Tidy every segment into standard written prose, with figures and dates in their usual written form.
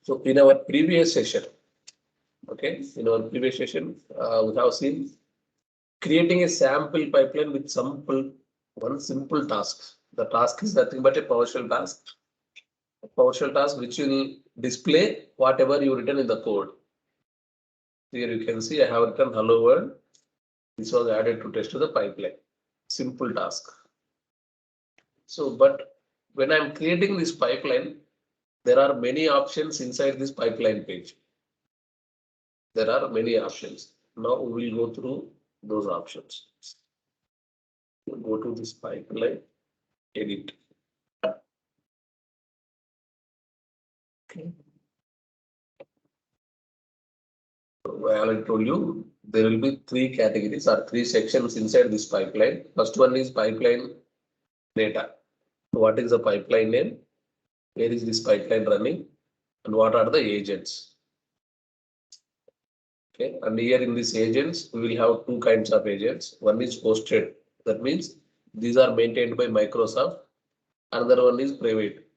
So in our previous session, okay, in our previous session, we have seen creating a sample pipeline with one simple task. The task is nothing but a PowerShell task. A PowerShell task which will display whatever you written in the code. Here you can see I have written hello world. This was added to test the pipeline. Simple task. So, but when I'm creating this pipeline, there are many options inside this pipeline page. There are many options. Now we will go through those options. We'll go to this pipeline, edit. Okay. So I already told you there will be three categories or three sections inside this pipeline. First one is pipeline data. What is the pipeline name? Where is this pipeline running? And what are the agents? Okay, and here in these agents, we will have two kinds of agents. One is hosted. That means these are maintained by Microsoft. Another one is private.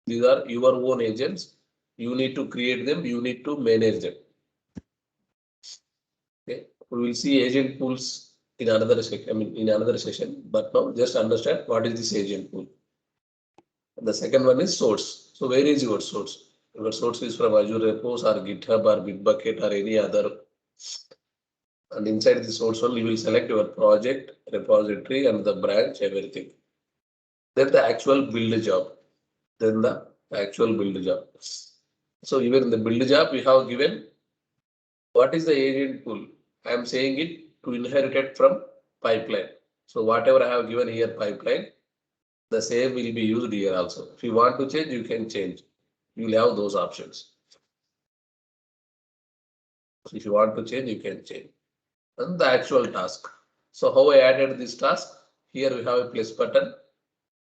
These are your own agents. You need to create them. You need to manage them. Okay, we will see agent pools in another section. I mean, in another session. But now just understand what is this agent pool. The second one is source. So where is your source? Your source is from Azure Repos or GitHub or Bitbucket or any other. And inside the source one, you will select your project, repository, and the branch, everything. Then the actual build job. Then the actual build job. So even in the build job, we have given what is the agent pool. I am saying it to inherit it from pipeline. So whatever I have given here pipeline, the same will be used here also. If you want to change, you can change. You will have those options. So if you want to change, you can change. And the actual task. So how I added this task? Here we have a plus button.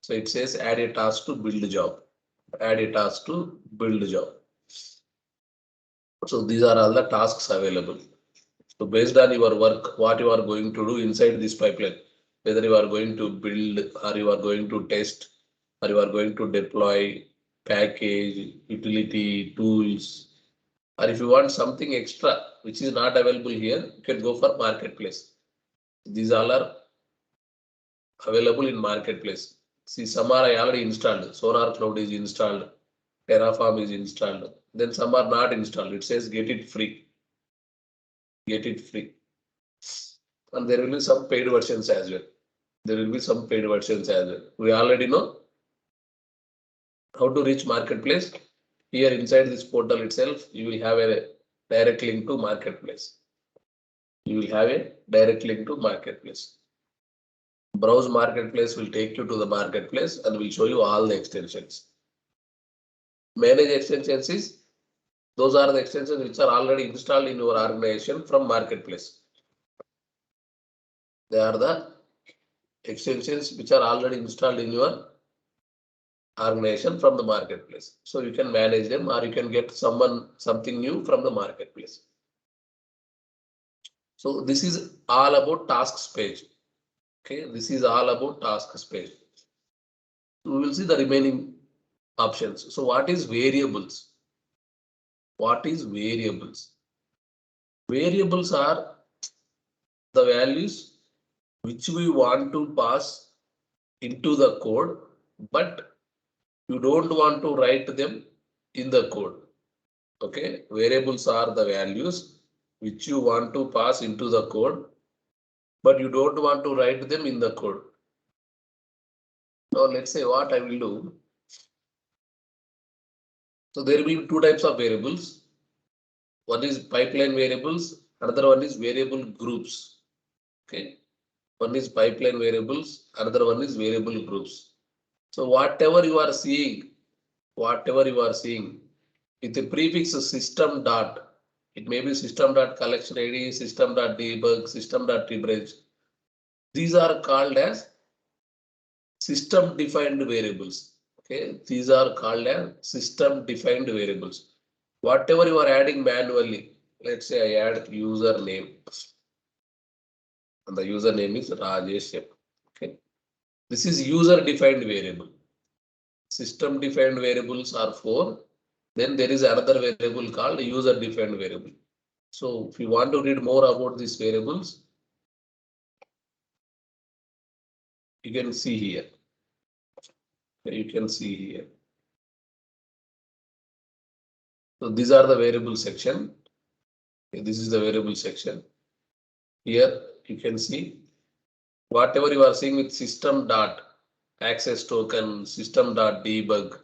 So it says add a task to build job. Add a task to build job. So these are all the tasks available. So based on your work, what you are going to do inside this pipeline, whether you are going to build or you are going to test or you are going to deploy package, utility, tools, or if you want something extra which is not available here, you can go for marketplace. These all are available in marketplace. See, some are I already installed. Sonar Cloud is installed. Terraform is installed. Then some are not installed. It says get it free. Get it free. And there will be some paid versions as well. There will be some paid versions as well. We already know how to reach marketplace. Here inside this portal itself, you will have a direct link to marketplace. You will have a direct link to marketplace. Browse marketplace will take you to the marketplace and will show you all the extensions. Manage extensions is those are the extensions which are already installed in your organization from marketplace. They are the extensions which are already installed in your organization from the marketplace. So you can manage them or you can get something new from the marketplace. So this is all about tasks page. Okay, this is all about tasks page. We will see the remaining options. So what is variables? What is variables? Variables are the values which we want to pass into the code, but you don't want to write them in the code. Okay, variables are the values which you want to pass into the code, but you don't want to write them in the code. Now let's say what I will do. So there will be two types of variables. One is pipeline variables, another one is variable groups. Okay, one is pipeline variables, another one is variable groups. So whatever you are seeing with the prefix system dot, it may be system dot collection ID, system dot debug, system dot rebranch. These are called as system defined variables. Okay, these are called as system defined variables. Whatever you are adding manually, let's say I add username, and the username is Rajesh. Okay, this is user defined variable. System defined variables are 4. Then there is another variable called user defined variable. So if you want to read more about these variables, you can see here. You can see here. So these are the variable section. This is the variable section. Here you can see whatever you are seeing with system dot access token, system dot debug.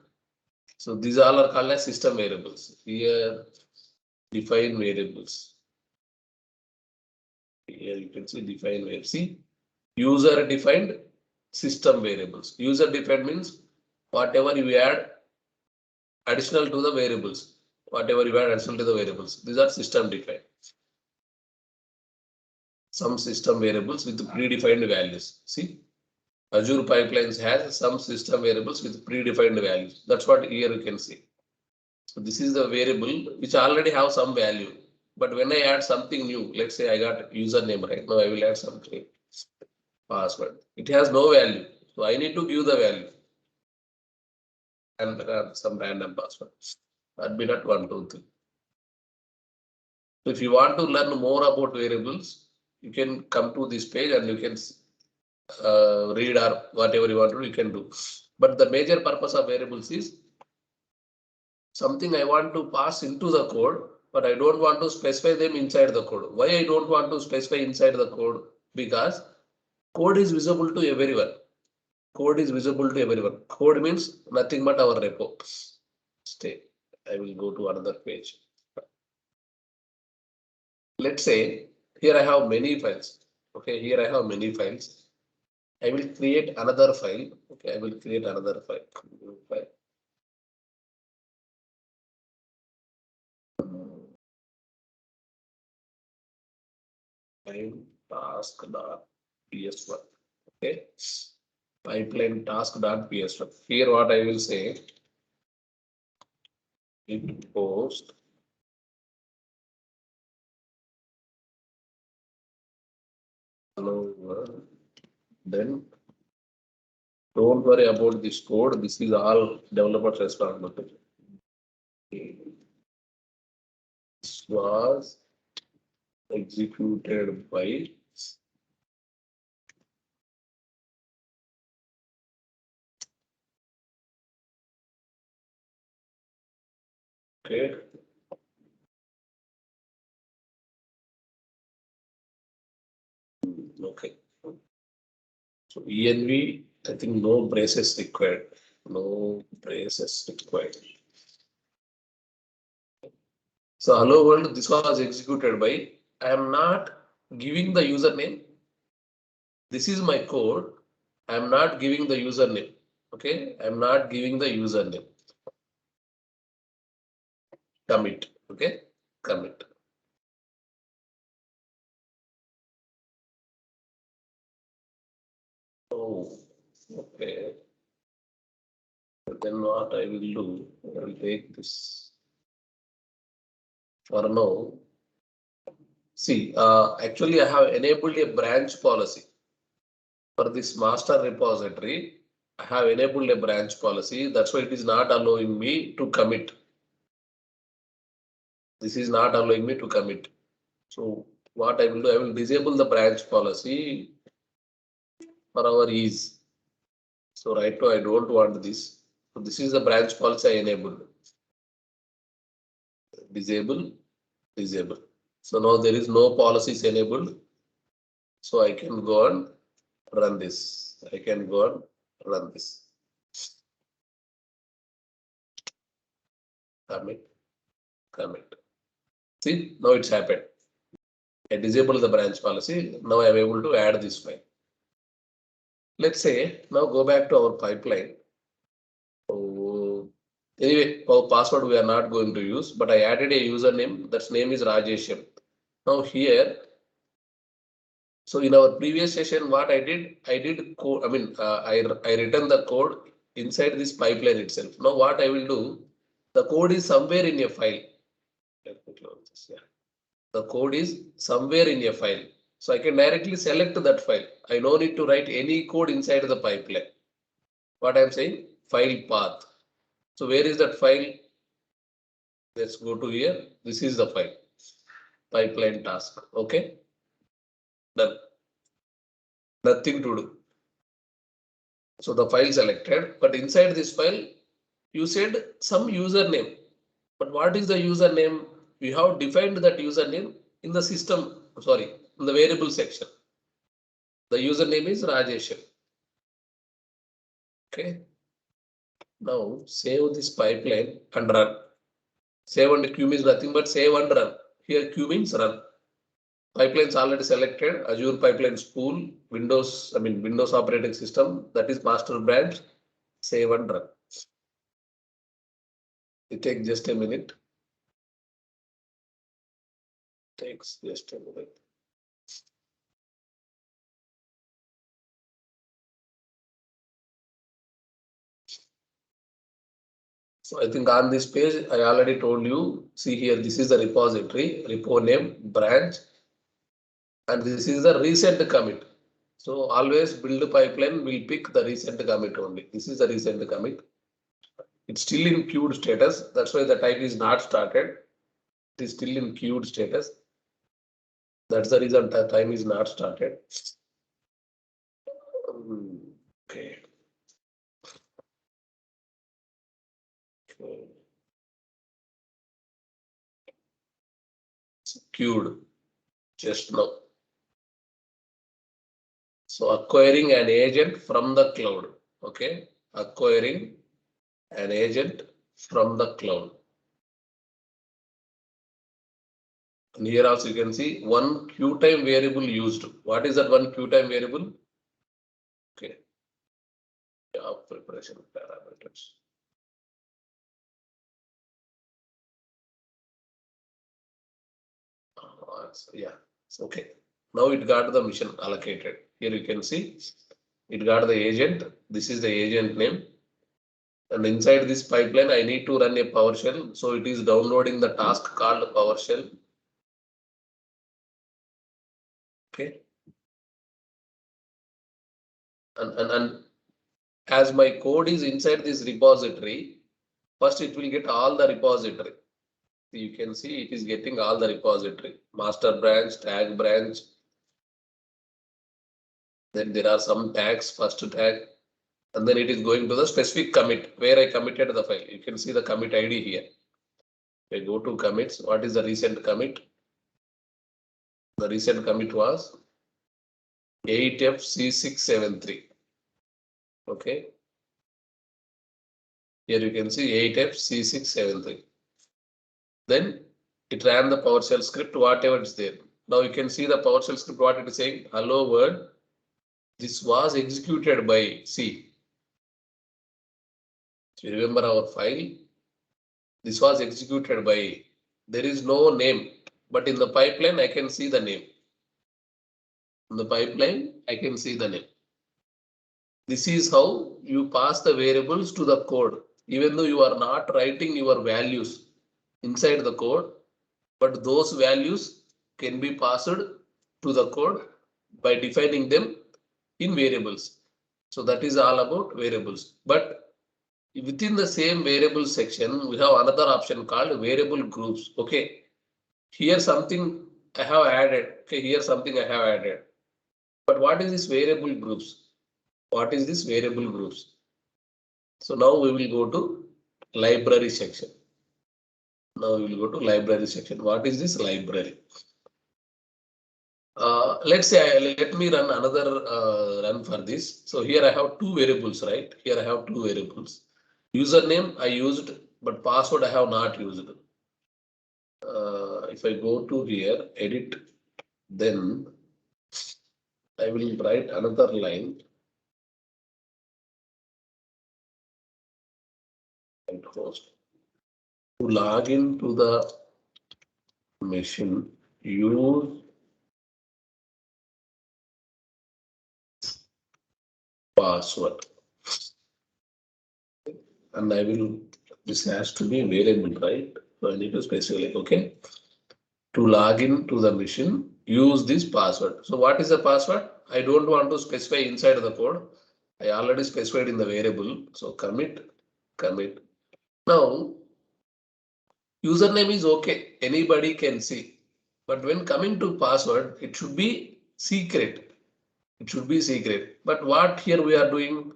So these all are called as system variables. Here define variables. Here you can see define variables. See, user defined system variables. User defined means whatever you add additional to the variables. Whatever you add additional to the variables. These are system defined. Some system variables with predefined values. See, Azure Pipelines has some system variables with predefined values. That's what here you can see. So this is the variable which already have some value. But when I add something new, let's say I got username right now, I will add something password. It has no value. So I need to give the value and some random password. That be not 1, 2, 3. So if you want to learn more about variables, you can come to this page and you can read or whatever you want to do, you can do. But the major purpose of variables is something I want to pass into the code, but I don't want to specify them inside the code. Why I don't want to specify inside the code? Because code is visible to everyone. Code is visible to everyone. Code means nothing but our repo. Stay. I will go to another page. Let's say here I have many files. Okay, here I have many files. I will create another file. Okay, I will create another file. Pipeline task.ps1. Okay, pipeline task.ps1. Here, what I will say, it post hello world. Then don't worry about this code. This is all developers' responsibility. This was executed by okay. Okay. So env, I think no braces required. No braces required. So hello world, this was executed by, I am not giving the username. This is my code. I am not giving the username. Okay, I am not giving the username. Commit. Okay, commit. Oh, okay. Then what I will do, I will take this. For now, see, actually I have enabled a branch policy. For this master repository, I have enabled a branch policy. That's why it is not allowing me to commit. This is not allowing me to commit. So what I will do, I will disable the branch policy for our ease. So right now I don't want this. So this is the branch policy I enabled. Disable, disable. So now there is no policies enabled. So I can go and run this. I can go and run this. Commit, commit. See, now it's happened. I disable the branch policy. Now I am able to add this file. Let's say now go back to our pipeline. So anyway, our password we are not going to use, but I added a username. That name is Rajesham. Now here, so in our previous session, what I did code. I mean, I written the code inside this pipeline itself. Now what I will do, the code is somewhere in a file. Let me close this. Yeah, the code is somewhere in a file. So I can directly select that file. I no need to write any code inside the pipeline. What I'm saying, file path. So where is that file? Let's go to here. This is the file. Pipeline task. Okay. Done. Nothing to do. So the file selected, but inside this file, you said some username. But what is the username? We have defined that username in the system, sorry, in the variable section. The username is Rajesh. Okay. Now save this pipeline and run. Save and Q means nothing but save and run. Here Q means run. Pipelines already selected. Azure Pipeline Spool, Windows, Windows operating system, that is master branch. Save and run. It takes just a minute. Takes just a minute. So I think on this page, I already told you, see here, this is the repository, repo name, branch, and this is the recent commit. So always build pipeline will pick the recent commit only. This is the recent commit. It's still in queued status. That's why the type is not started. It is still in queued status. That's the reason the time is not started. Okay. It's queued just now. So acquiring an agent from the cloud. Okay. Acquiring an agent from the cloud. And here also you can see one queue time variable used. What is that one queue time variable? Okay. Job preparation parameters. Yeah, okay. Now it got the mission allocated. Here you can see it got the agent. This is the agent name. And inside this pipeline, I need to run a PowerShell. So it is downloading the task called PowerShell. Okay. And as my code is inside this repository, first it will get all the repository. You can see it is getting all the repository, master branch, tag branch. Then there are some tags, first tag, and then it is going to the specific commit where I committed the file. You can see the commit ID here. I go to commits. What is the recent commit? The recent commit was 8FC673. Okay. Here you can see 8FC673. Then it ran the PowerShell script, whatever is there. Now you can see the PowerShell script, what it is saying. Hello world. This was executed by C. So you remember our file. This was executed by, there is no name, but in the pipeline, I can see the name. In the pipeline, I can see the name. This is how you pass the variables to the code, even though you are not writing your values inside the code, but those values can be passed to the code by defining them in variables. So that is all about variables. But within the same variable section, we have another option called variable groups. Okay. Here something I have added. Okay, here something I have added. But what is this variable groups? What is this variable groups? So now we will go to library section. Now we will go to library section. What is this library? Let's say let me run another run for this. So here I have two variables, right? Here I have two variables. Username I used, but password I have not used. If I go to here, edit, then I will write another line and host. To log into the machine, use password. And I will, this has to be variable, right? So I need to specify like, okay. To log into the machine, use this password. So what is the password? I don't want to specify inside the code. I already specified in the variable. So commit. Now Username is okay, anybody can see. But when coming to password, it should be secret. It should be secret. But what here we are doing,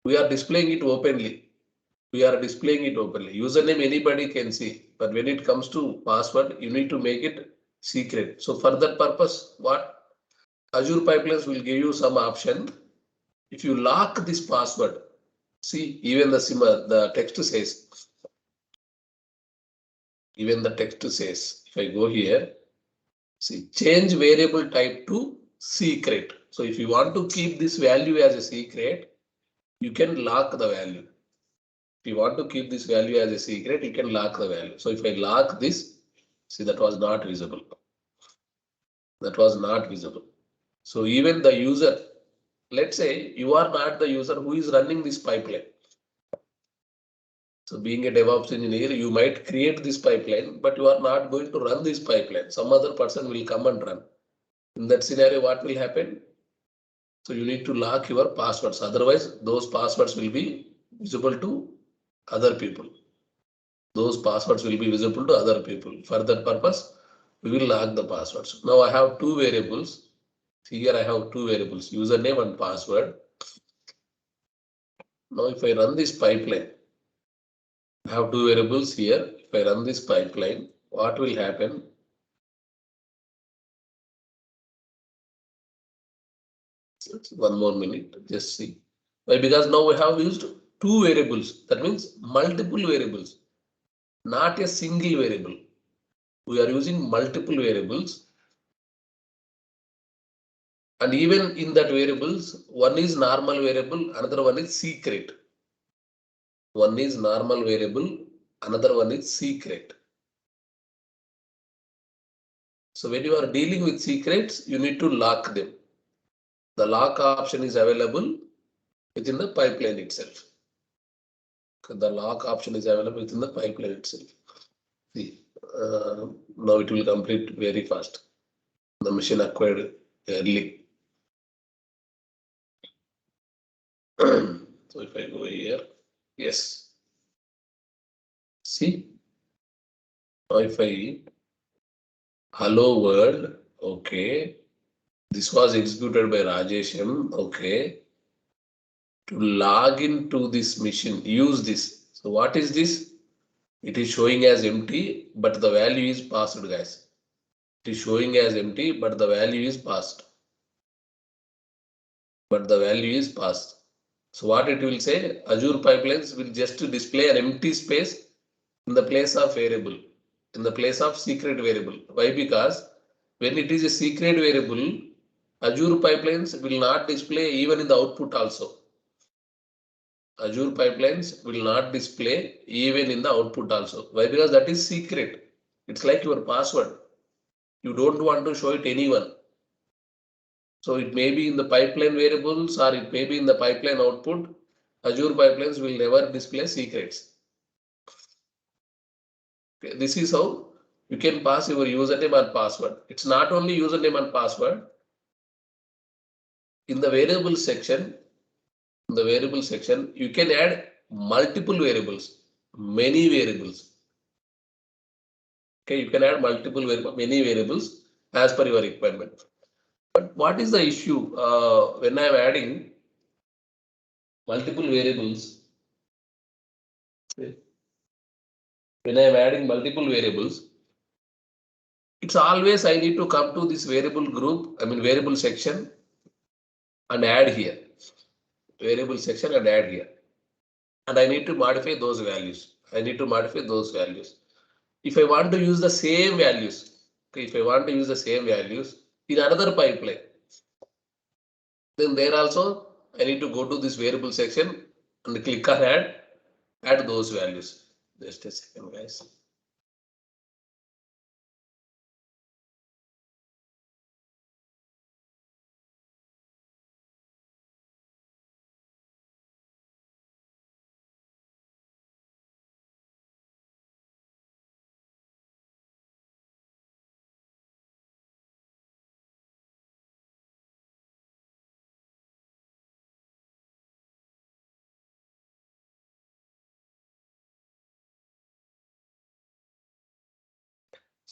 we are displaying it openly. We are displaying it openly. Username anybody can see. But when it comes to password, you need to make it secret. So for that purpose, what Azure Pipelines will give you some option. If you lock this password, see even the text says, if I go here, see change variable type to secret. So if you want to keep this value as a secret, you can lock the value. If you want to keep this value as a secret, you can lock the value. So if I lock this, see that was not visible. That was not visible. So even the user, let's say you are not the user who is running this pipeline. So being a DevOps engineer, you might create this pipeline, but you are not going to run this pipeline. Some other person will come and run. In that scenario, what will happen? So you need to lock your passwords. Otherwise, those passwords will be visible to other people. Those passwords will be visible to other people. For that purpose, we will lock the passwords. Now I have two variables. Here I have two variables, username and password. Now if I run this pipeline, I have two variables here. If I run this pipeline, what will happen? One more minute, just see. Why? Because now we have used two variables. That means multiple variables, not a single variable. We are using multiple variables. And even in that variables, one is normal variable, another one is secret. One is normal variable, another one is secret. So when you are dealing with secrets, you need to lock them. The lock option is available within the pipeline itself. The lock option is available within the pipeline itself. See, now it will complete very fast. The machine acquired early. So if I go here, yes. See, now if I hello world, okay. This was executed by Rajesh M. Okay. To log into this machine, use this. So what is this? It is showing as empty, but the value is passed, guys. It is showing as empty, but the value is passed. But the value is passed. So what it will say, Azure Pipelines will just display an empty space in the place of variable, in the place of secret variable. Why? Because when it is a secret variable, Azure Pipelines will not display even in the output also. Azure Pipelines will not display even in the output also. Why? Because that is secret. It's like your password. You don't want to show it anyone. So it may be in the pipeline variables or it may be in the pipeline output. Azure Pipelines will never display secrets. Okay, this is how you can pass your username and password. It's not only username and password. In the variable section, you can add multiple variables, many variables. Okay, you can add many variables as per your requirement. But what is the issue when I am adding multiple variables? When I am adding multiple variables, it's always I need to come to this variable group, variable section and add here. Variable section and add here. And I need to modify those values. If I want to use the same values, okay, if I want to use the same values in another pipeline, then there also I need to go to this variable section and click on add those values. Just a second, guys.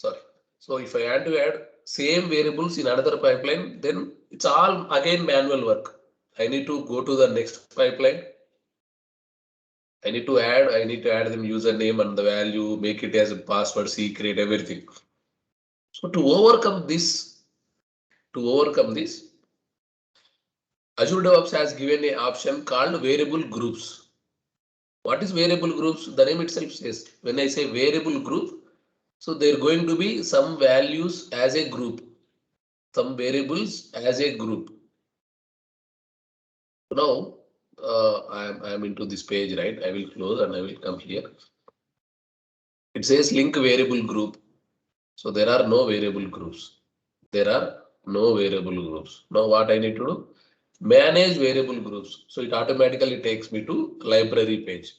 sorry. So if I had to add same variables in another pipeline, then it's all again manual work. I need to go to the next pipeline. I need to add them username and the value, make it as a password, secret, everything. So to overcome this, Azure DevOps has given a option called variable groups. What is variable groups? The name itself says, when I say variable group, so there are going to be some values as a group, some variables as a group. Now, I am into this page, right? I will close and I will come here. It says link variable group. So there are no variable groups. There are no variable groups. Now what I need to do? Manage variable groups. So it automatically takes me to library page.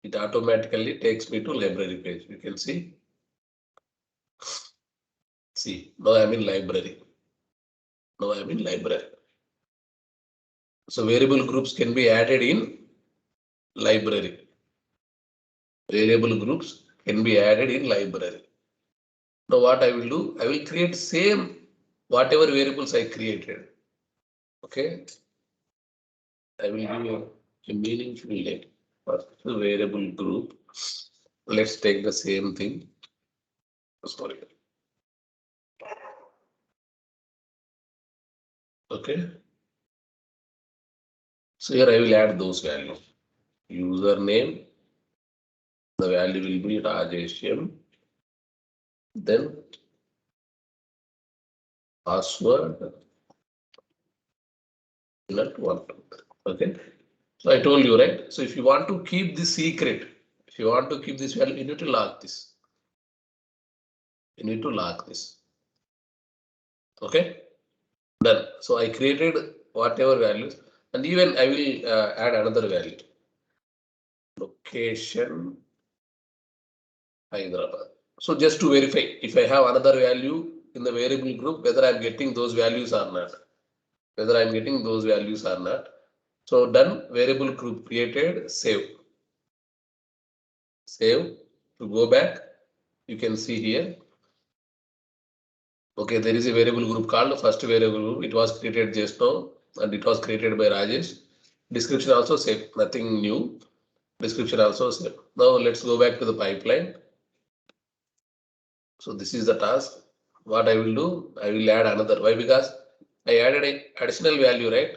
It automatically takes me to library page. You can see. See, now I'm in library. Now I'm in library. So variable groups can be added in library. Variable groups can be added in library. Now what I will do? I will create same whatever variables I created. Okay. I will give a meaningful name. First variable group. Let's take the same thing. Sorry. Okay. So here I will add those values. Username. The value will be Rajeshyam. Then password. Not one. Okay. So I told you, right? So if you want to keep this secret, if you want to keep this value, you need to lock this. You need to lock this. Okay. Done. So I created whatever values, and even I will add another value. Location Hyderabad. So just to verify, if I have another value in the variable group, whether I'm getting those values or not. Whether I'm getting those values or not. So done, variable group created, save. Save. To go back, you can see here. Okay, there is a variable group called first variable group. It was created just now and it was created by Rajesh. Description also same, nothing new. Description also same. Now let's go back to the pipeline. So this is the task. What I will do, I will add another. Why? Because I added an additional value, right?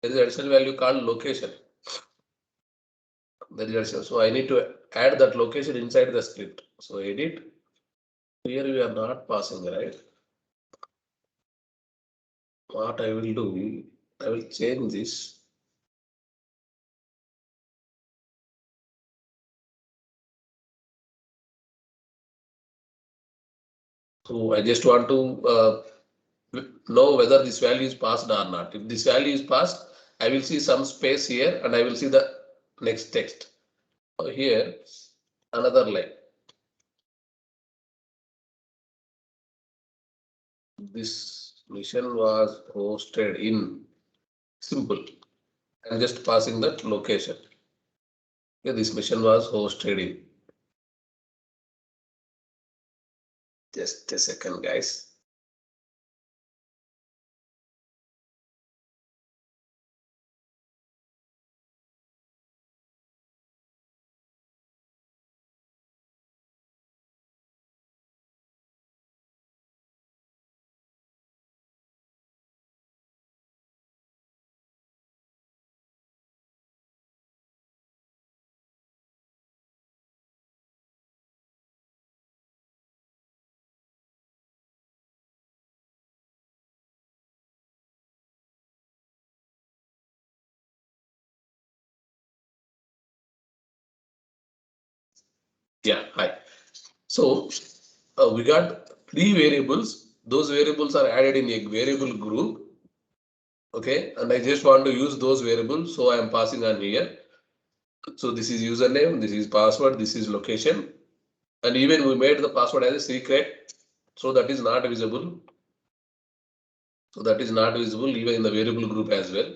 There is additional value called location. There is additional. So I need to add that location inside the script. So edit. Here we are not passing, right? What I will do, I will change this. So I just want to know whether this value is passed or not. If this value is passed, I will see some space here and I will see the next text. So here, another line. This mission was hosted in simple. I'm just passing that location. Okay, this mission was hosted in. Just a second, guys. Yeah, hi. So we got three variables. Those variables are added in a variable group. Okay, and I just want to use those variables, so I am passing on here. So this is username, this is password, this is location, and even we made the password as a secret, so that is not visible. So that is not visible even in the variable group as well.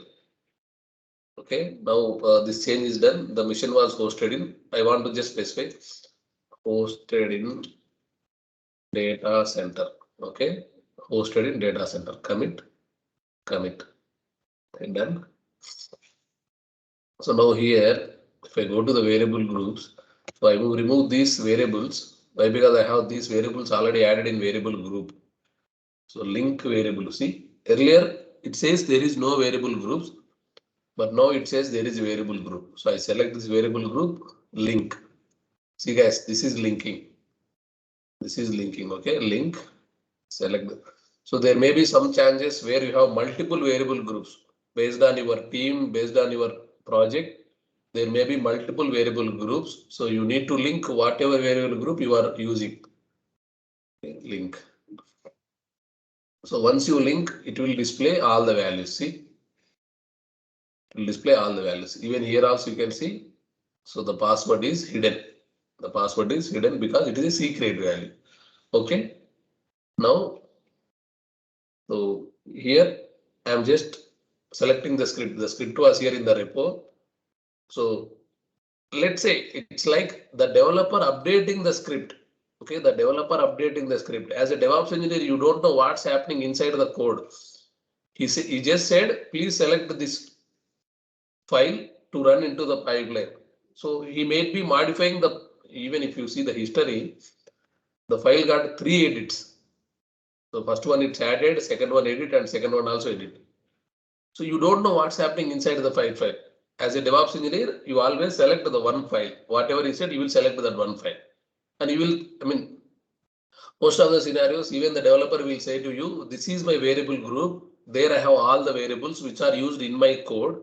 Okay, now this change is done. The mission was hosted in. I want to just specify hosted in data center. Okay, hosted in data center. Commit, and done. So now here, if I go to the variable groups, so I will remove these variables. Why? Because I have these variables already added in variable group. So link variable. See, earlier it says there is no variable groups, but now it says there is a variable group. So I select this variable group, link. See guys, this is linking. This is linking. Okay, link. Select. So there may be some changes where you have multiple variable groups based on your team, based on your project. There may be multiple variable groups. So you need to link whatever variable group you are using. Okay, link. So once you link, it will display all the values. See, it will display all the values. Even here also you can see. So the password is hidden. The password is hidden because it is a secret value. Okay. Now, so here I am just selecting the script. The script was here in the repo. So let's say it's like the developer updating the script. Okay, the developer updating the script. As a DevOps engineer, you don't know what's happening inside the code. He just said, please select this file to run into the pipeline. So he may be modifying the, even if you see the history, the file got 3 edits. So first one it's added, second one edit, and second one also edit. So you don't know what's happening inside the file. As a DevOps engineer, you always select the one file. Whatever he said, you will select that one file. And you will, I mean, most of the scenarios, even the developer will say to you, this is my variable group. There I have all the variables which are used in my code.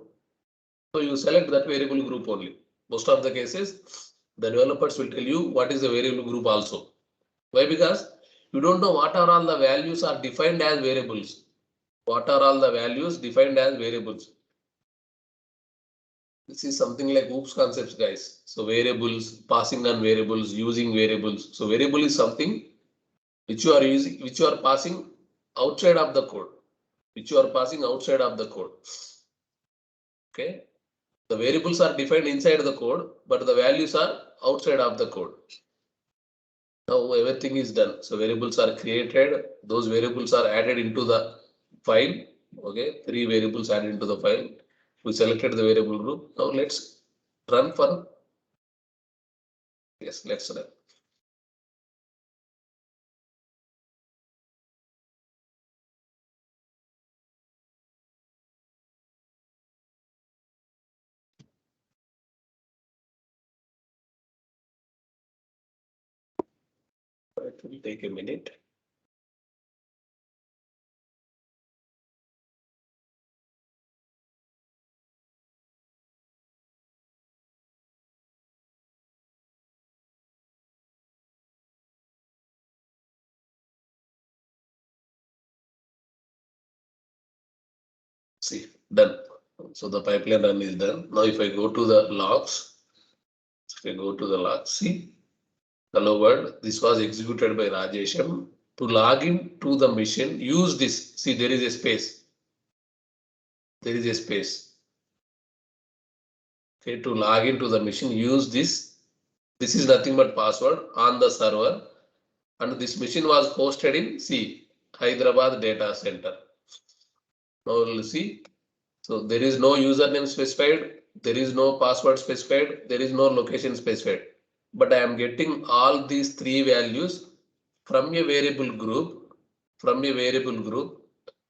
So you select that variable group only. Most of the cases, the developers will tell you what is the variable group also. Why? Because you don't know what are all the values are defined as variables. What are all the values defined as variables? This is something like OOPS concepts, guys. So variables, passing on variables, using variables. So variable is something which you are using, which you are passing outside of the code, which you are passing outside of the code. Okay. The variables are defined inside the code, but the values are outside of the code. Now everything is done. So variables are created. Those variables are added into the file. Okay, 3 variables added into the file. We selected the variable group. Now let's run for. Yes, let's run. It will take a minute. See, done. So the pipeline run is done. Now if I go to the logs, see, hello world, this was executed by Rajesham. To log in to the machine, use this. See, there is a space. There is a space. Okay, to log into the machine, use this. This is nothing but password on the server. And this machine was hosted in C, Hyderabad data center. Now we'll see. So there is no username specified, there is no password specified, there is no location specified. But I am getting all these 3 values from a variable group,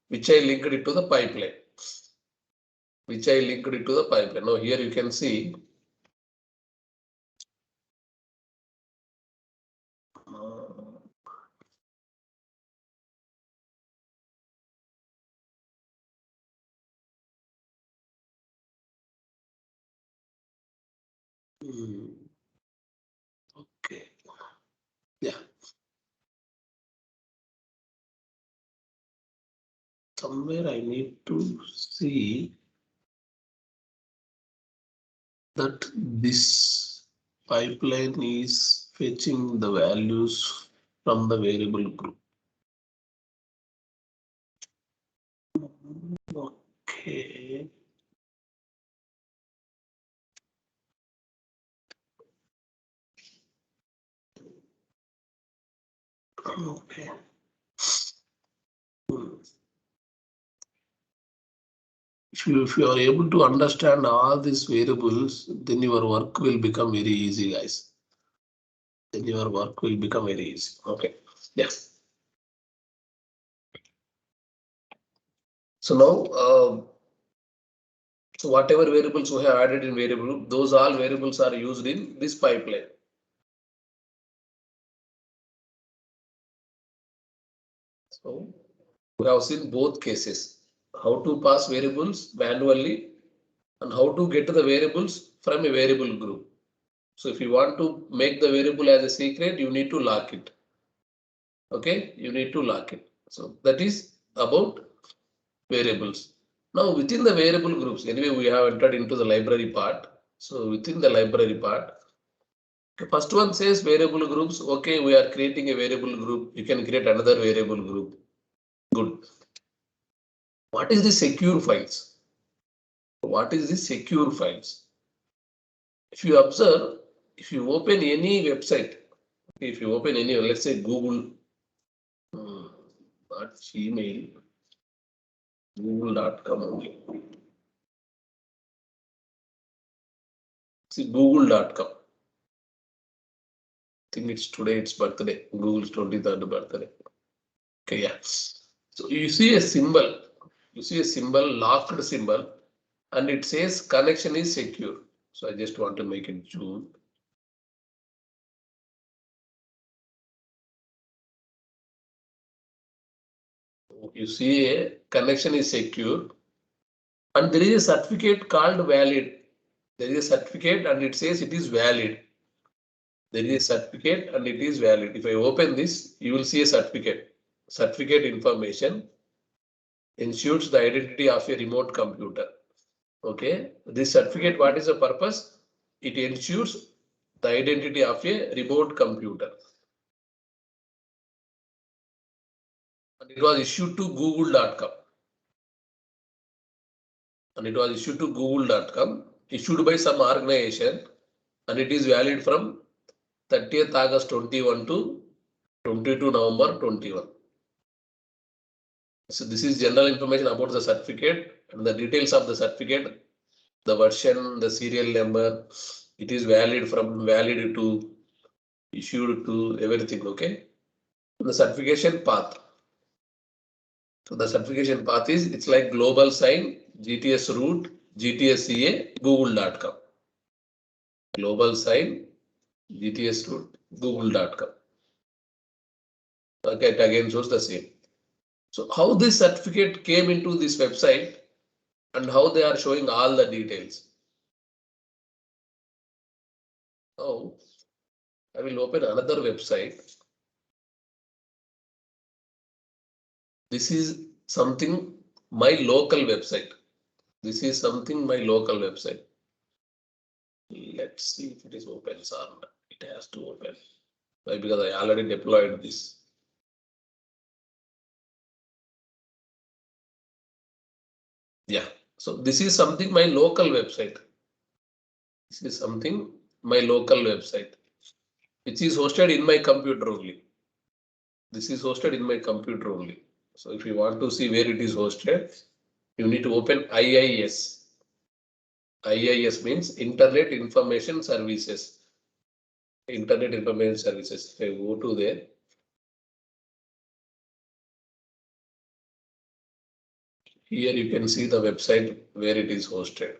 which I linked it to the pipeline. Now here you can see. Okay. Yeah. Somewhere I need to see that this pipeline is fetching the values from the variable group. Okay. Okay. If you are able to understand all these variables, then your work will become very easy, guys. Then your work will become very easy. Okay. Yeah. So now, so whatever variables we have added in variable, those all variables are used in this pipeline. So we have seen both cases, how to pass variables manually and how to get the variables from a variable group. So if you want to make the variable as a secret, you need to lock it. Okay, you need to lock it. So that is about variables. Now within the variable groups, anyway, we have entered into the library part. So within the library part, the first one says variable groups. Okay, we are creating a variable group. You can create another variable group. Good. What is the secure files? What is the secure files? If you observe, if you open any website, if you open any, let's say Google, not Gmail, google.com only. See google.com. I think it's today, it's birthday, Google's 23rd birthday. Okay, yeah. So you see a symbol, locked symbol, and it says connection is secure. So I just want to make it zoom. You see a connection is secure, and there is a certificate called valid. There is a certificate and it says it is valid. There is a certificate and it is valid. If I open this, you will see a certificate. Certificate information ensures the identity of a remote computer. Okay, this certificate, what is the purpose? It ensures the identity of a remote computer. And it was issued to google.com. And it was issued to google.com, issued by some organization, and it is valid from 30th August 21 to 22 November 21. So this is general information about the certificate and the details of the certificate, the version, the serial number. It is valid from valid to issued to everything. Okay. The certification path. So the certification path is, it's like global sign, GTS root, GTS-CA, google.com. Global sign, GTS root, google.com. Okay, it again shows the same. So how this certificate came into this website and how they are showing all the details. Now, I will open another website. This is something my local website. This is something my local website. Let's see if it is open or not. It has to open. Why? Because I already deployed this. Yeah. So this is something my local website. This is something my local website, which is hosted in my computer only. This is hosted in my computer only. So if you want to see where it is hosted, you need to open IIS. IIS means Internet Information Services. Internet Information Services. If I go to there, here you can see the website where it is hosted.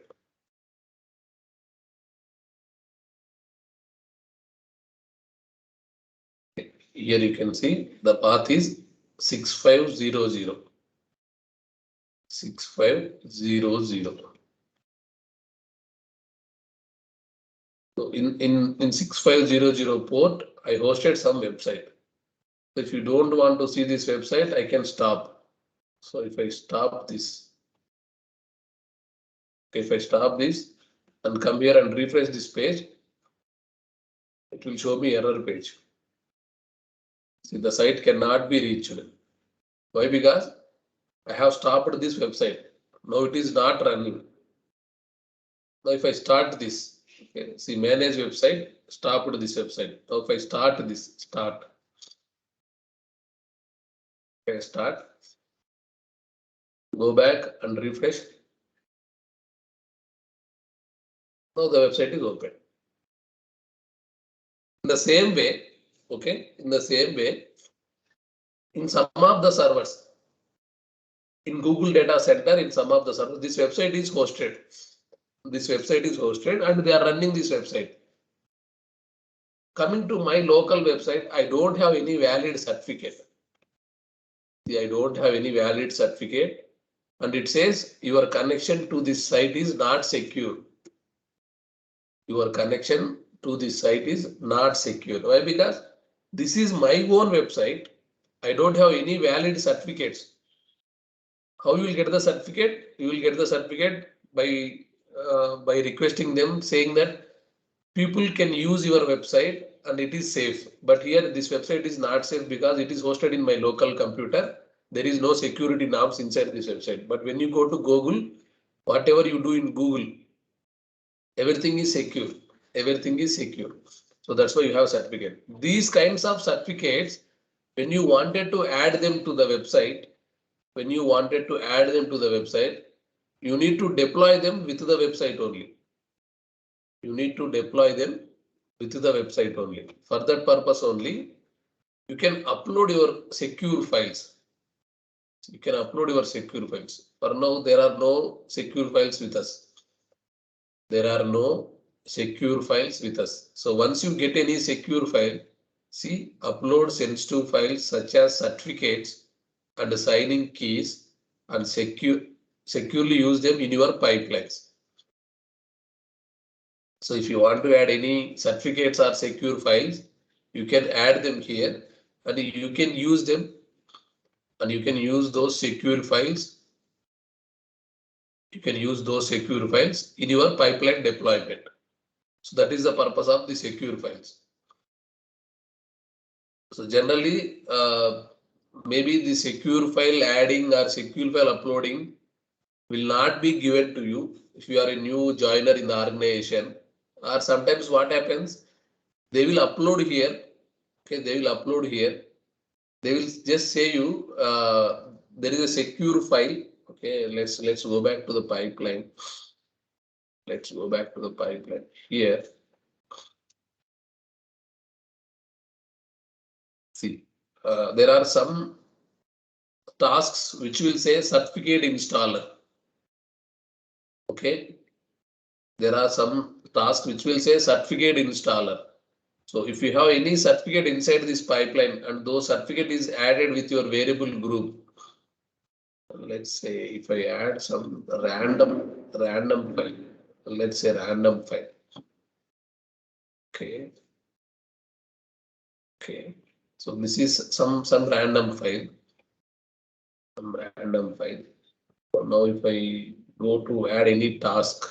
Here you can see the path is 6500. 6500. So in 6500 port, I hosted some website. So if you don't want to see this website, I can stop. So if I stop this, if I stop this and come here and refresh this page, it will show me error page. See, the site cannot be reached. Why? Because I have stopped this website. Now it is not running. Now if I start this, okay, see manage website, stopped this website. Now if I start this, start. Okay, start. Go back and refresh. Now the website is open. In the same way, okay, in the same way, in some of the servers, in Google Data Center, in some of the servers, this website is hosted. This website is hosted and they are running this website. Coming to my local website, I don't have any valid certificate. I don't have any valid certificate. And it says your connection to this site is not secure. Your connection to this site is not secure. Why? Because this is my own website. I don't have any valid certificates. How you will get the certificate? You will get the certificate by requesting them, saying that people can use your website and it is safe. But here this website is not safe because it is hosted in my local computer. There is no security norms inside this website. But when you go to Google, whatever you do in Google, everything is secure. Everything is secure. So that's why you have certificate. These kinds of certificates, when you wanted to add them to the website, you need to deploy them with the website only. You need to deploy them with the website only. For that purpose only, you can upload your secure files. You can upload your secure files. For now, there are no secure files with us. There are no secure files with us. So once you get any secure file, see, upload sensitive files such as certificates and signing keys and securely use them in your pipelines. So if you want to add any certificates or secure files, you can add them here and you can use them and you can use those secure files. You can use those secure files in your pipeline deployment. So that is the purpose of the secure files. So generally, maybe the secure file adding or secure file uploading will not be given to you if you are a new joiner in the organization. Or sometimes what happens, they will upload here. Okay, they will upload here. They will just say you there is a secure file. Okay, let's go back to the pipeline. Let's go back to the pipeline here. See, there are some tasks which will say certificate installer. Okay, there are some tasks which will say certificate installer. So if you have any certificate inside this pipeline and those certificate is added with your variable group, let's say if I add some random file, let's say random file. Okay. Okay. So this is some random file. Some random file. So now if I go to add any task,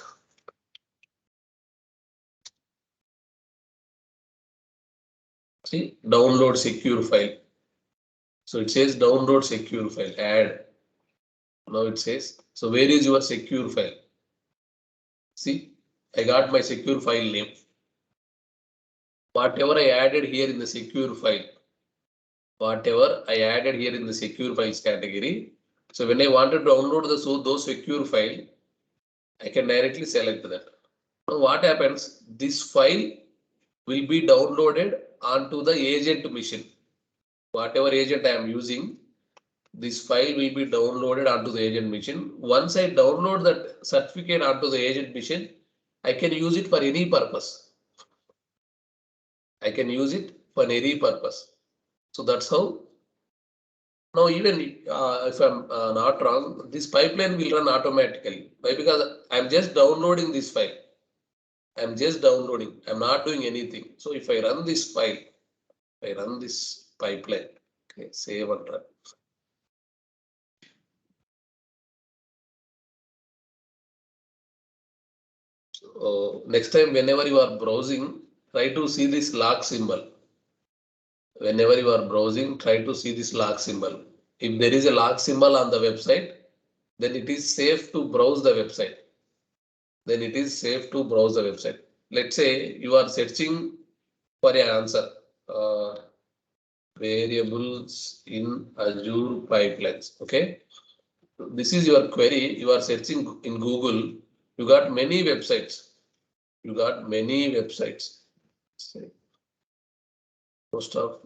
see, download secure file. So it says download secure file, add. Now it says, so where is your secure file? See, I got my secure file name. Whatever I added here in the secure file, files category. So when I wanted to download those secure file, I can directly select that. Now what happens? This file will be downloaded onto the agent machine. Whatever agent I am using, this file will be downloaded onto the agent machine. Once I download that certificate onto the agent machine, I can use it for any purpose. I can use it for any purpose. So that's how. Now even if I'm not wrong, this pipeline will run automatically. Why? Because I'm just downloading this file. I'm just downloading. I'm not doing anything. So if I run this file, I run this pipeline. Okay, save and run. So next time, whenever you are browsing, try to see this log symbol. Whenever you are browsing, try to see this log symbol. If there is a log symbol on the website, then it is safe to browse the website. Let's say you are searching for an answer. variables in Azure pipelines. Okay. This is your query. You are searching in Google. You got many websites. You got many websites. Most of.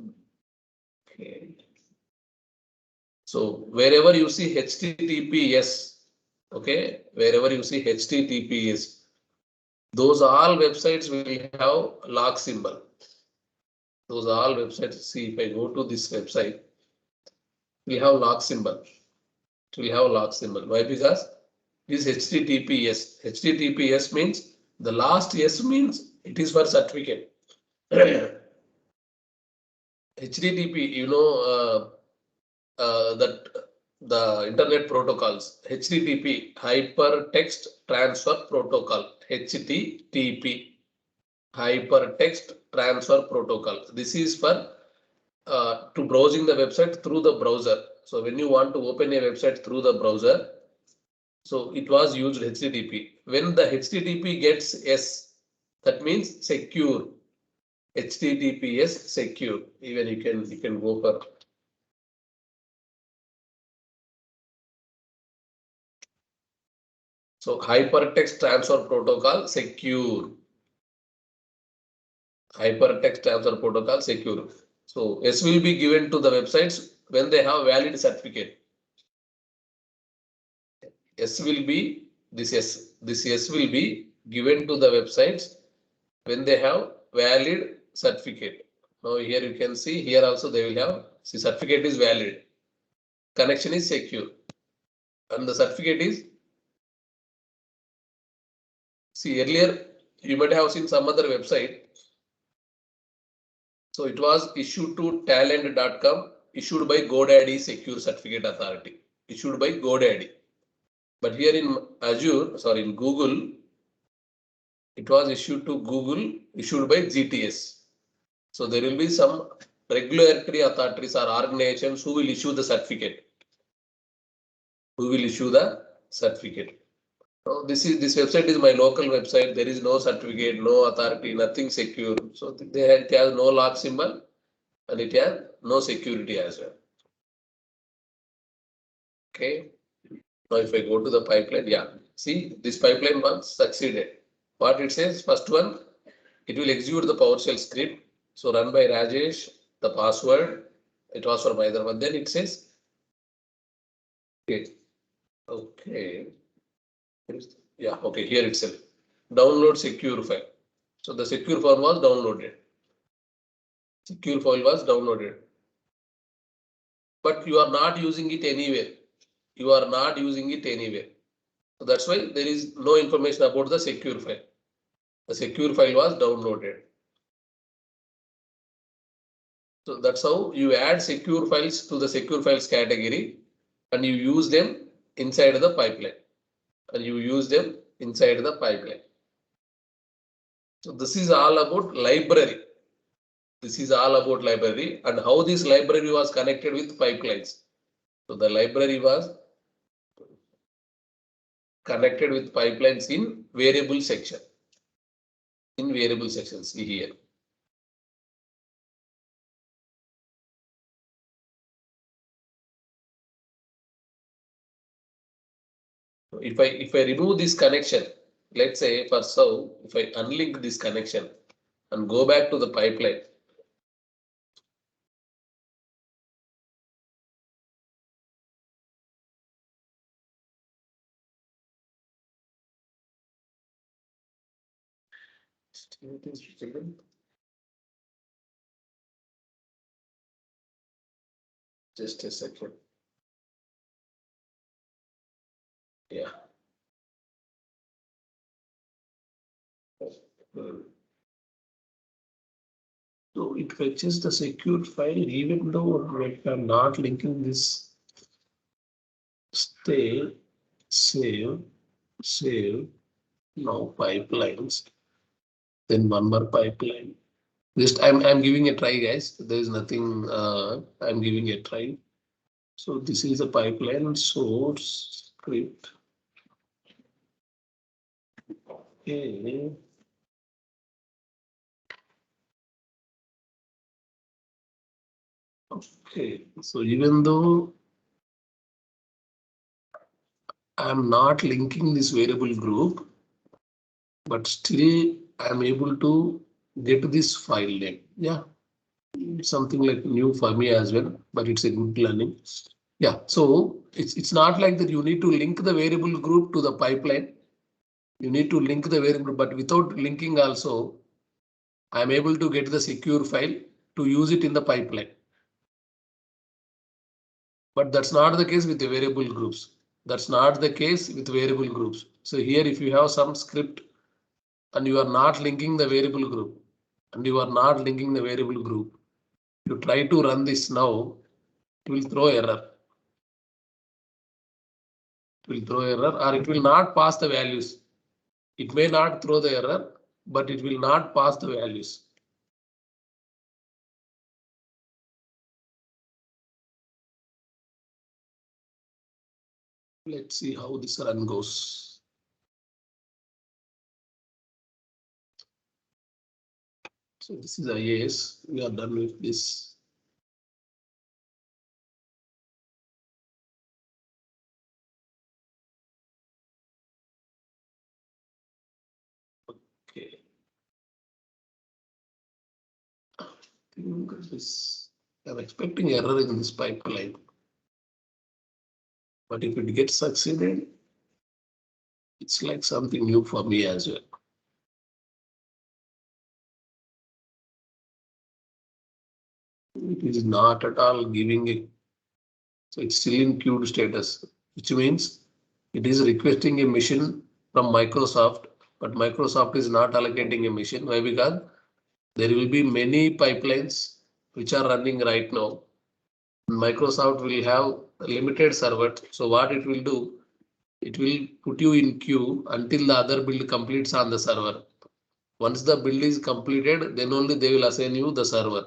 Okay. So wherever you see HTTPS, okay, wherever you see HTTPS, those all websites will have log symbol. Those all websites. See, if I go to this website, we have log symbol. We have log symbol. Why? Because this HTTPS. HTTPS means the last S means it is for certificate. HTTP, you know that the internet protocols, HTTP, Hypertext Transfer Protocol, HTTP, Hypertext Transfer Protocol. This is for to browsing the website through the browser. So when you want to open a website through the browser, so it was used HTTP. When the HTTP gets S, that means secure. HTTPS secure. Even you can go for. So hypertext transfer protocol secure. Hypertext transfer protocol secure. So S will be given to the websites when they have valid certificate. S will be this S will be given to the websites when they have valid certificate. Now here you can see here also they will have certificate is valid. Connection is secure. And the certificate is, see earlier you might have seen some other website. So it was issued to talent.com, issued by GoDaddy Secure Certificate Authority, issued by GoDaddy. But here in Azure, sorry, in Google, it was issued to Google, issued by GTS. So there will be some regulatory authorities or organizations who will issue the certificate. Who will issue the certificate. So this website is my local website. There is no certificate, no authority, nothing secure. So it has no log symbol and it has no security as well. Okay. Now if I go to the pipeline, yeah, see this pipeline once succeeded. What it says, first one, it will execute the PowerShell script. So run by Rajesh, the password, it was for Hyderabad. Then it says, okay, yeah, okay, here itself, download secure file. So the secure file was downloaded. Secure file was downloaded. But you are not using it anywhere. You are not using it anywhere. So that's why there is no information about the secure file. The secure file was downloaded. So that's how you add secure files to the secure files category and you use them inside the pipeline. And you use them inside the pipeline. So this is all about library. This is all about library and how this library was connected with pipelines. So the library was connected with pipelines in variable section. In variable sections, see here. If I remove this connection, let's say for so if I unlink this connection and go back to the pipeline. Just a second. Yeah. So it fetches the secured file even though I'm not linking this. Stay, save, now pipelines. Then one more pipeline. Just I'm giving a try, guys. There is nothing. I'm giving a try. So this is a pipeline source script. Okay. Okay, so even though I'm not linking this variable group, but still I'm able to get this file name. Yeah, it's something like new for me as well, but it's a good learning. Yeah, so it's not like that you need to link the variable group to the pipeline. You need to link the variable, but without linking also, I'm able to get the secure file to use it in the pipeline. But that's not the case with the variable groups. That's not the case with variable groups. So here, if you have some script and you are not linking the variable group, you try to run this now, it will throw error. It will throw error, or it will not pass the values. It may not throw the error, but it will not pass the values. Let's see how this run goes. So this is IAS. We are done with this. Okay. I think this, I'm expecting error in this pipeline. But if it gets succeeded, it's like something new for me as well. It is not at all giving it. So it's still in queued status, which means it is requesting a mission from Microsoft, but Microsoft is not allocating a mission. Why? Because there will be many pipelines which are running right now. Microsoft will have limited server. So what it will do, it will put you in queue until the other build completes on the server. Once the build is completed, then only they will assign you the server.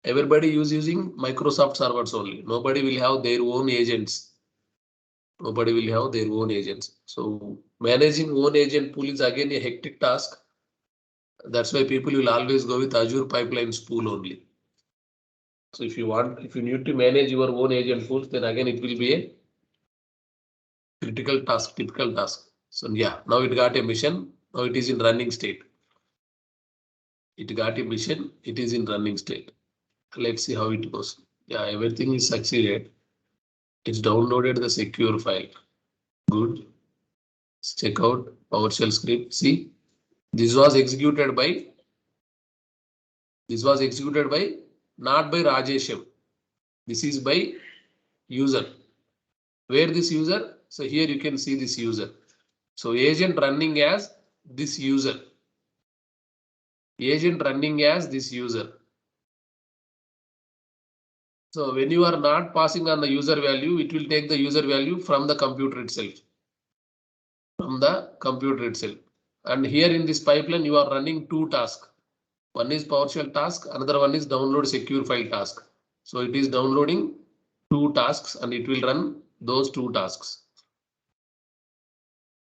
Everybody is using Microsoft servers only. Nobody will have their own agents. Nobody will have their own agents. So managing own agent pool is again a hectic task. That's why people will always go with Azure Pipelines pool only. So if you need to manage your own agent pools, then again it will be a critical task, typical task. So yeah, now it got a mission. Now it is in running state. It got a mission. It is in running state. Let's see how it goes. Yeah, everything is succeeded. It's downloaded the secure file. Good. Let's check out PowerShell script. See, this was executed by not by Rajeshev. This is by user. Where this user? So here you can see this user. So agent running as this user. Agent running as this user. So when you are not passing on the user value, it will take the user value from the computer itself. And here in this pipeline, you are running two tasks. One is PowerShell task, another one is download secure file task. So it is downloading two tasks and it will run those two tasks.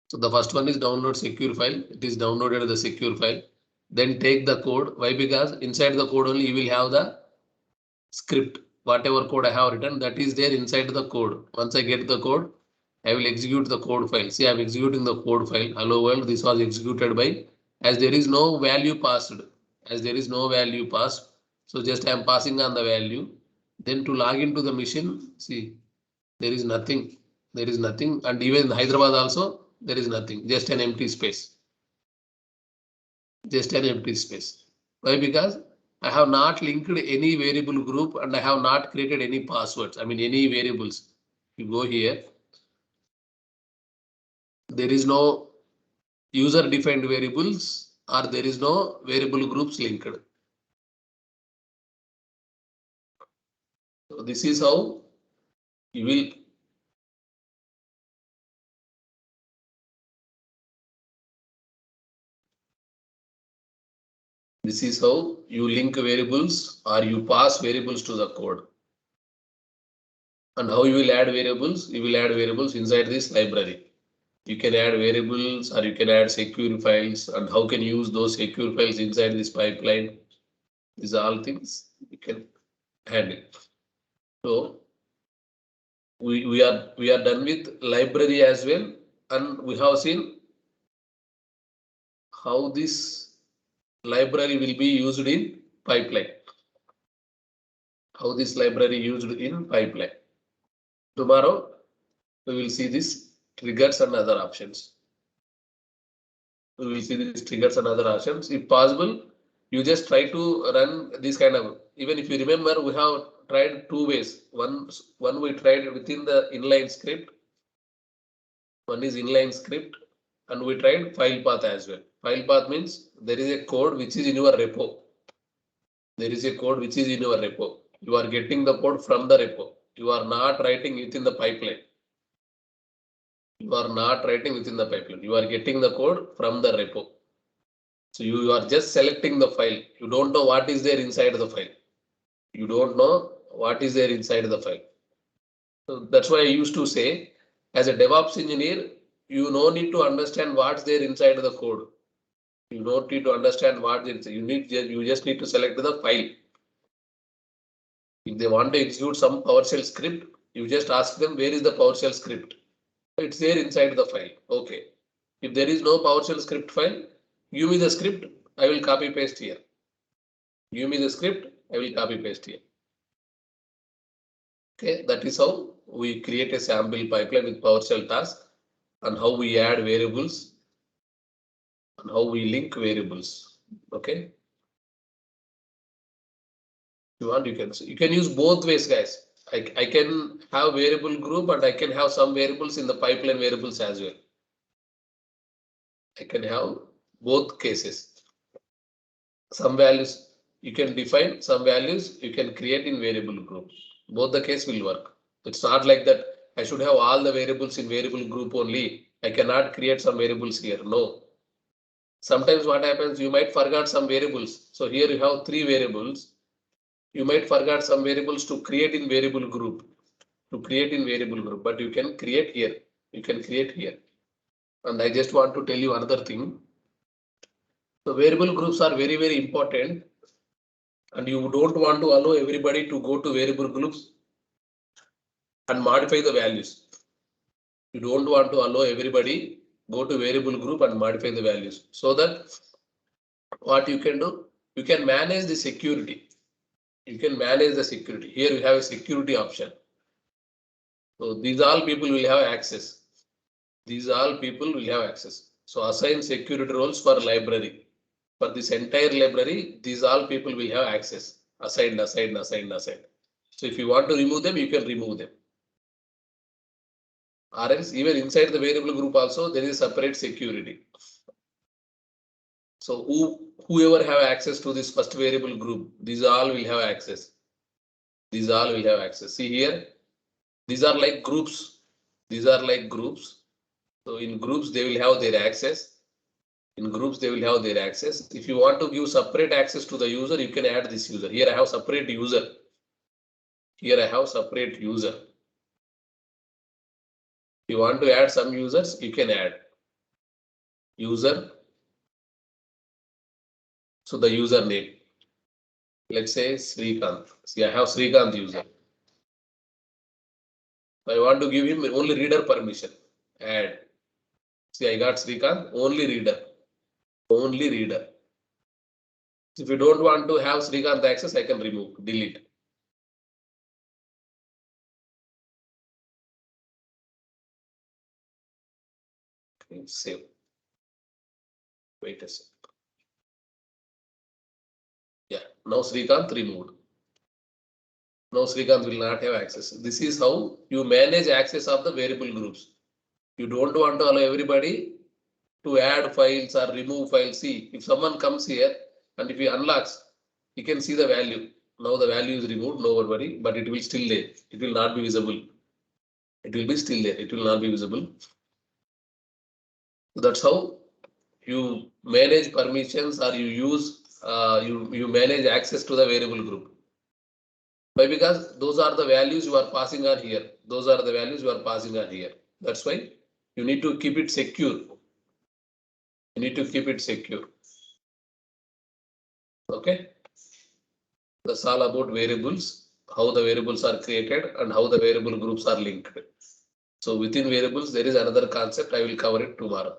So the first one is download secure file. It is downloaded the secure file. Then take the code. Why? Because inside the code only you will have the script. Whatever code I have written, that is there inside the code. Once I get the code, I will execute the code file. See, I'm executing the code file. Hello world, this was executed by, as there is no value passed. So just I'm passing on the value. Then to log into the machine, see, there is nothing. And even in Hyderabad also, there is nothing. Just an empty space. Why? Because I have not linked any variable group and I have not created any passwords. I mean, any variables. You go here. There is no user defined variables or there is no variable groups linked. So this is how you will link variables or you pass variables to the code. And how you will add variables? You will add variables inside this library. You can add variables or you can add secure files, and how can you use those secure files inside this pipeline? These are all things you can handle. So we are done with library as well, and we have seen how this library will be used in pipeline. How this library used in pipeline. Tomorrow we will see this triggers and other options. We will see these triggers and other options. If possible, you just try to run this kind of, even if you remember, we have tried two ways. One we tried within the inline script. One is inline script, and we tried file path as well. File path means there is a code which is in your repo. There is a code which is in your repo. You are getting the code from the repo. You are not writing within the pipeline. You are not writing within the pipeline. You are getting the code from the repo. So you are just selecting the file. You don't know what is there inside the file. You don't know what is there inside the file. So that's why I used to say, as a DevOps engineer, you no need to understand what's there inside the code. You don't need to understand what it is. You just need to select the file. If they want to execute some PowerShell script, you just ask them where is the PowerShell script. It's there inside the file. Okay. If there is no PowerShell script file, give me the script. I will copy paste here. Give me the script. I will copy paste here. Okay, that is how we create a sample pipeline with PowerShell task, and how we add variables and how we link variables. Okay. If you want, you can use both ways, guys. I can have variable group and I can have some variables in the pipeline variables as well. I can have both cases. Some values you can define, some values you can create in variable group. Both the case will work. It's not like that I should have all the variables in variable group only. I cannot create some variables here. No. Sometimes what happens, you might forget some variables. So here you have three variables. You might forget some variables to create in variable group. But you can create here. You can create here. And I just want to tell you another thing. So variable groups are very, very important. And you don't want to allow everybody to go to variable groups and modify the values. You don't want to allow everybody go to variable group and modify the values. So that what you can do, you can manage the security. You can manage the security. Here you have a security option. So these all people will have access. These all people will have access. So assign security roles for library. For this entire library, these all people will have access. Assigned. So if you want to remove them, you can remove them. Or else even inside the variable group also, there is separate security. So whoever have access to this first variable group, these all will have access. These all will have access. See here, these are like groups. These are like groups. So in groups, they will have their access. In groups, they will have their access. If you want to give separate access to the user, you can add this user. Here I have separate user. Here I have separate user. If you want to add some users, you can add user. So the username, let's say Srikanth. See, I have Srikanth user. I want to give him only reader permission. Add. See, I got Srikanth, only reader. Only reader. If you don't want to have Srikanth access, I can remove, delete. Okay, save. Wait a second. Yeah, now Srikanth removed. Now Srikanth will not have access. This is how you manage access of the variable groups. You don't want to allow everybody to add files or remove files. See, if someone comes here and if he unlocks, he can see the value. Now the value is removed, no worry, but it will still there. It will not be visible. It will be still there. It will not be visible. So that's how you manage permissions, or you use you manage access to the variable group. Why? Because those are the values you are passing on here. Those are the values you are passing on here. That's why you need to keep it secure. You need to keep it secure. Okay. That's all about variables, how the variables are created and how the variable groups are linked. So within variables, there is another concept I will cover it tomorrow.